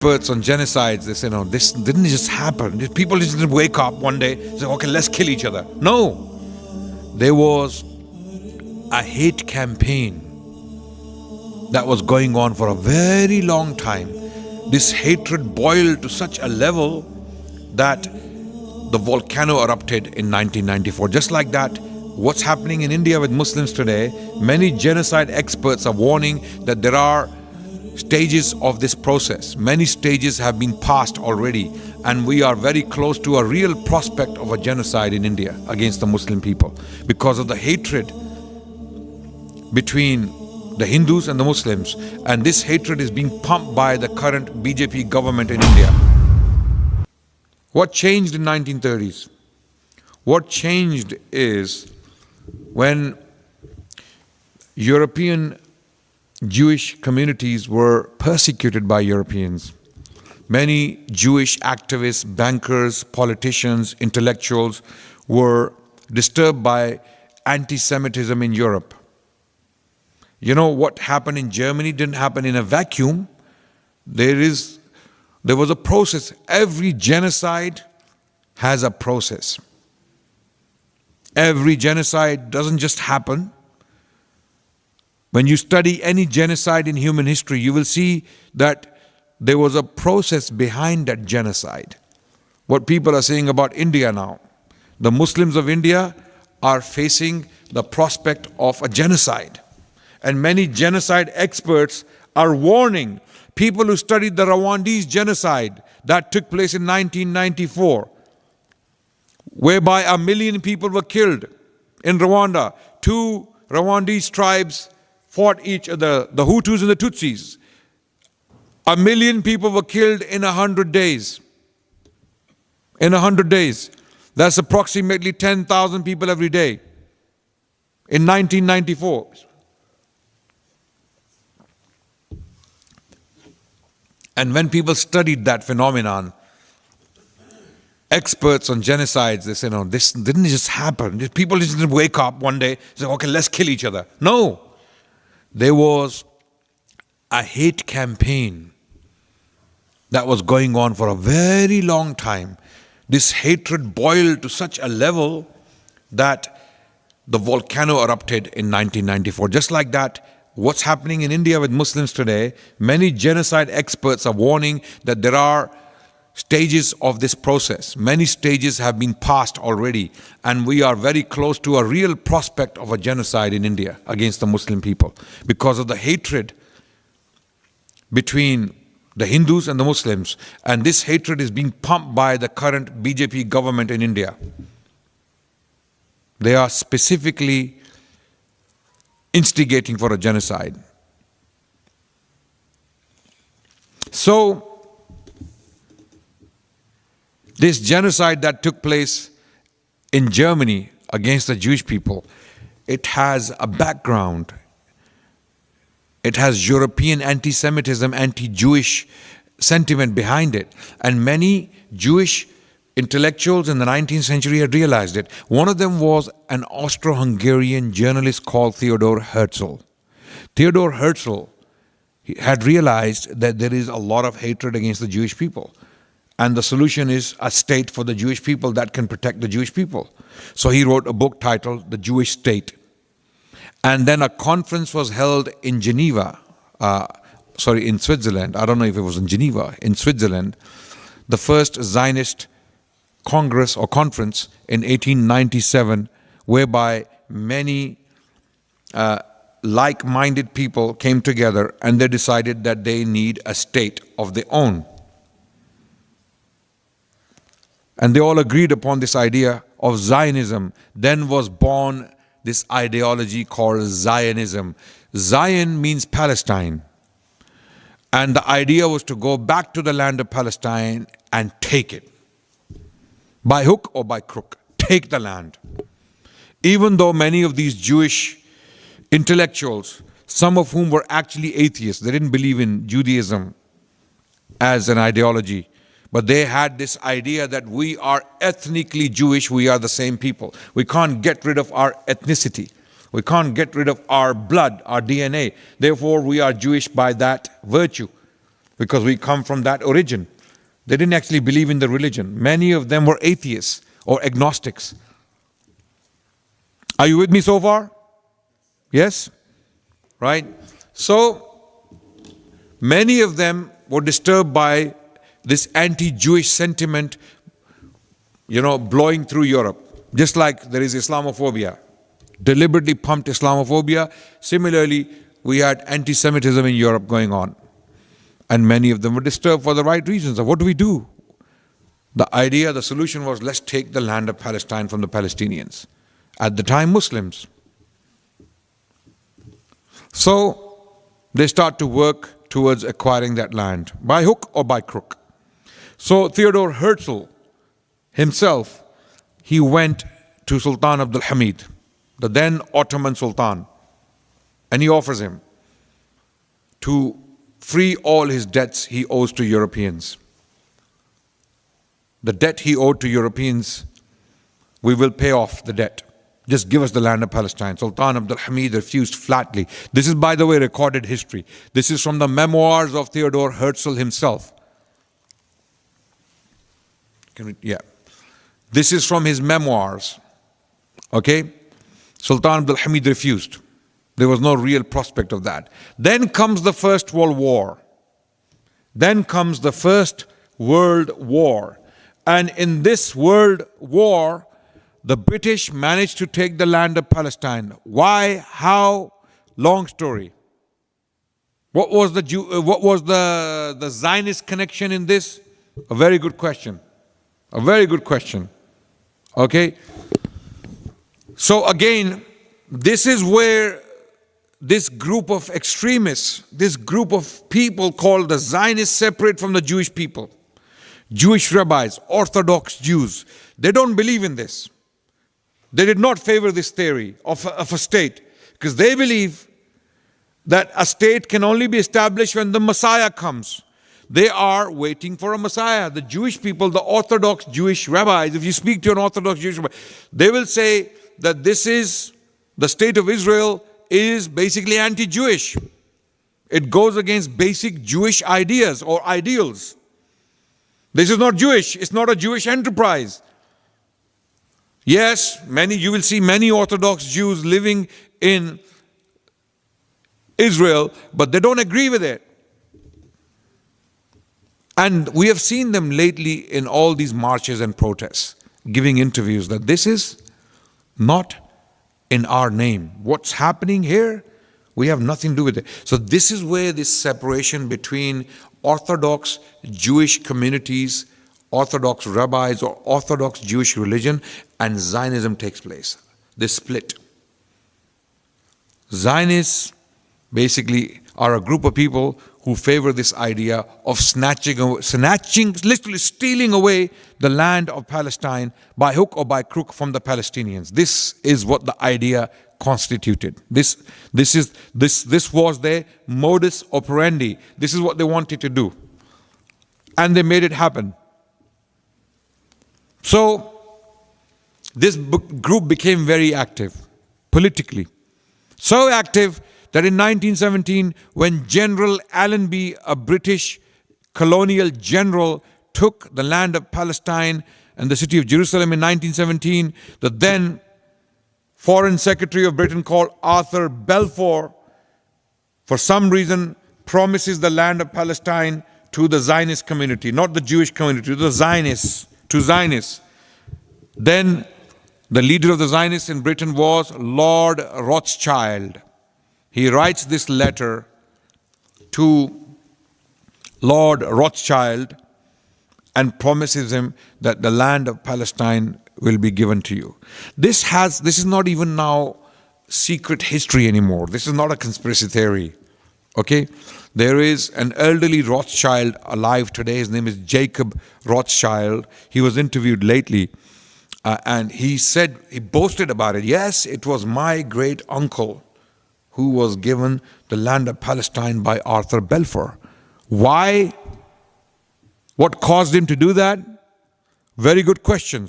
experts on genocides, they say, no, this didn't just happen. People just didn't wake up one day and say, okay, let's kill each other. No, there was a hate campaign that was going on for a very long time. This hatred boiled to such a level that the volcano erupted in 1994. Just like that, what's happening in India with Muslims today, many genocide experts are warning that there are stages of this process. Many stages have been passed already, and we are very close to a real prospect of a genocide in India against the Muslim people because of the hatred between the Hindus and the Muslims. And this hatred is being pumped by the current BJP government in India. What changed in 1930s? What changed is when European Jewish communities were persecuted by Europeans. Many Jewish activists, bankers, politicians, intellectuals were disturbed by anti-Semitism in Europe. You know, what happened in Germany didn't happen in a vacuum. There was a process. Every genocide has a process. Every genocide doesn't just happen. When you study any genocide in human history, you will see that there was a process behind that genocide. What people are saying about India now, the Muslims of India are facing the prospect of a genocide. And many genocide experts are warning people who studied the Rwandese genocide that took place in 1994, whereby 1 million people were killed in Rwanda. 2 Rwandese tribes fought each other, the Hutus and the Tutsis. 1 million people were killed in 100 days. In 100 days. That's approximately 10,000 people every day. In 1994. And when people studied that phenomenon, experts on genocides, they say, no, this didn't just happen. People just didn't wake up one day and say, okay, let's kill each other. No. There was a hate campaign that was going on for a very long time. This hatred boiled to such a level that the volcano erupted in 1994. Just like that, what's happening in India with Muslims today, many genocide experts are warning that there are stages of this process. Many stages have been passed already, and we are very close to a real prospect of a genocide in India against the Muslim people because of the hatred between the Hindus and the Muslims. And this hatred is being pumped by the current BJP government in India. They are specifically instigating for a genocide. So, this genocide that took place in Germany against the Jewish people, it has a background. It has European anti-Semitism, anti-Jewish sentiment behind it. And many Jewish intellectuals in the 19th century had realized it. One of them was an Austro-Hungarian journalist called Theodor Herzl. Theodor Herzl had realized that there is a lot of hatred against the Jewish people. And the solution is a state for the Jewish people that can protect the Jewish people. So he wrote a book titled The Jewish State. And then a conference was held in Geneva, in Switzerland. I don't know if it was in Geneva, in Switzerland. The first Zionist Congress or conference in 1897, whereby many like-minded people came together and they decided that they need a state of their own. And they all agreed upon this idea of Zionism. Then was born this ideology called Zionism. Zion means Palestine. And the idea was to go back to the land of Palestine and take it. By hook or by crook, take the land. Even though many of these Jewish intellectuals, some of whom were actually atheists, they didn't believe in Judaism as an ideology, but they had this idea that we are ethnically Jewish, we are the same people. We can't get rid of our ethnicity. We can't get rid of our blood, our DNA. Therefore, we are Jewish by that virtue. because we come from that origin. They didn't actually believe in the religion. Many of them were atheists or agnostics. Are you with me so far? Yes? Right? So, many of them were disturbed by this anti-Jewish sentiment, blowing through Europe. Just like there is Islamophobia, deliberately pumped Islamophobia. Similarly, we had anti-Semitism in Europe going on. And many of them were disturbed for the right reasons. What do we do? The solution was, let's take the land of Palestine from the Palestinians. At the time, Muslims. So, they start to work towards acquiring that land, by hook or by crook. So, Theodore Herzl himself, he went to Sultan Abdul Hamid, the then Ottoman Sultan, and he offers him to free all his debts he owes to Europeans. The debt he owed to Europeans, we will pay off the debt. Just give us the land of Palestine. Sultan Abdul Hamid refused flatly. This is, by the way, recorded history. This is from the memoirs of Theodore Herzl himself. This is from his memoirs. Okay? Sultan Abdul Hamid refused. There was no real prospect of that. Then comes the First World War. And in this World War, the British managed to take the land of Palestine. Why? How? Long story. What was the Zionist connection in this? A very good question. A very good question. Okay? So again, this is where this group of extremists, this group of people called the Zionists, separate from the Jewish people. Jewish rabbis, Orthodox Jews, they don't believe in this. They did not favor this theory of a state, because they believe that a state can only be established when the Messiah comes. They are waiting for a Messiah. The Jewish people, the Orthodox Jewish rabbis, if you speak to an Orthodox Jewish rabbi, they will say that this is, the state of Israel is basically anti-Jewish. It goes against basic Jewish ideas or ideals. This is not Jewish. It's not a Jewish enterprise. Yes, you will see many Orthodox Jews living in Israel, but they don't agree with it. And we have seen them lately in all these marches and protests, giving interviews that this is not in our name. What's happening here, we have nothing to do with it. So this is where this separation between Orthodox Jewish communities, Orthodox rabbis or Orthodox Jewish religion and Zionism takes place. This split. Zionists basically are a group of people who favor this idea of snatching, literally stealing away the land of Palestine by hook or by crook from the Palestinians. This is what the idea constituted. This was their modus operandi. This is what they wanted to do. And they made it happen. So, this group became very active politically. So active that in 1917, when General Allenby, a British colonial general, took the land of Palestine and the city of Jerusalem in 1917, the then Foreign Secretary of Britain called Arthur Balfour, for some reason, promises the land of Palestine to the Zionist community, not the Jewish community, to the Zionists, Then the leader of the Zionists in Britain was Lord Rothschild. He writes this letter to Lord Rothschild and promises him that the land of Palestine will be given to you. This is not even now secret history anymore. This is not a conspiracy theory. Okay? There is an elderly Rothschild alive today. His name is Jacob Rothschild. He was interviewed lately. And he boasted about it. Yes, it was my great uncle who was given the land of Palestine by Arthur Balfour. Why? What caused him to do that? Very good questions.